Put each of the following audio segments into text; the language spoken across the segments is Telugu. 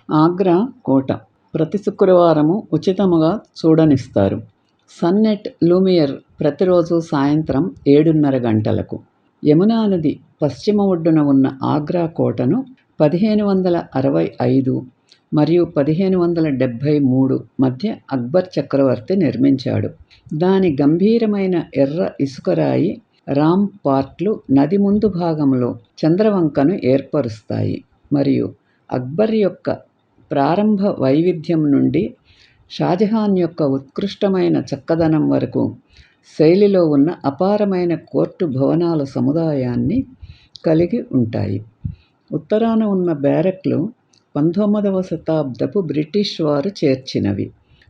ఆగ్రా కోట ప్రతి శుక్రవారము ఉచితముగా చూడనిస్తారు. సన్నెట్ లూమియర్ ప్రతిరోజు సాయంత్రం 7:30 గంటలకు. యమునా నది పశ్చిమ ఒడ్డున ఉన్న ఆగ్రా కోటను 1565 మరియు 1573 మధ్య అక్బర్ చక్రవర్తి నిర్మించాడు. దాని గంభీరమైన ఎర్ర ఇసుకరాయి రాంపార్ట్లు నది ముందు భాగంలో చంద్రవంకను ఏర్పరుస్తాయి మరియు అక్బర్ యొక్క ప్రారంభ వైవిధ్యం నుండి షాజహాన్ యొక్క ఉత్కృష్టమైన చక్కదనం వరకు శైలిలో ఉన్న అపారమైన కోర్టు భవనాల సముదాయాన్ని కలిగి ఉంటాయి. ఉత్తరాన ఉన్న బ్యారక్లు 19వ శతాబ్దపు బ్రిటిష్ వారు చేర్చినవి.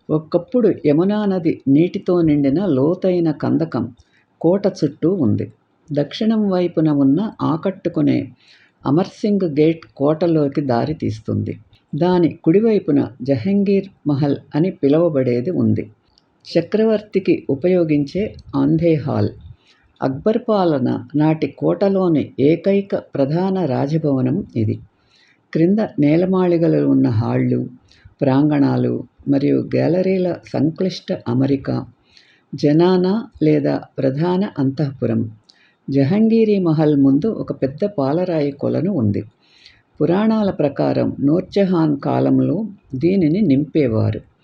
ఒకప్పుడు యమునా నది నీటితో నిండిన లోతైన కందకం కోట చుట్టూ ఉంది. దక్షిణం వైపున ఉన్న ఆకట్టుకునే అమర్సింగ్ గేట్ కోటలోకి దారి తీస్తుంది. దాని కుడివైపున జహంగీర్ మహల్ అని పిలువబడేది ఉంది. చక్రవర్తికి ఉపయోగించే ఆంధే హాల్. అక్బర్ పాలన నాటి కోటలోని ఏకైక ప్రధాన రాజభవనం ఇది. క్రింద నేలమాళిగలు ఉన్న హాళ్ళు, ప్రాంగణాలు మరియు గ్యాలరీల సంక్లిష్ట అమరిక జనానా లేదా ప్రధాన అంతఃపురం. జహంగీరీ మహల్ ముందు ఒక పెద్ద పాలరాయి కొలను ఉంది. పురాణాల ప్రకారం నూర్జహాన్ కాలంలో దీనిని నింపేవారు.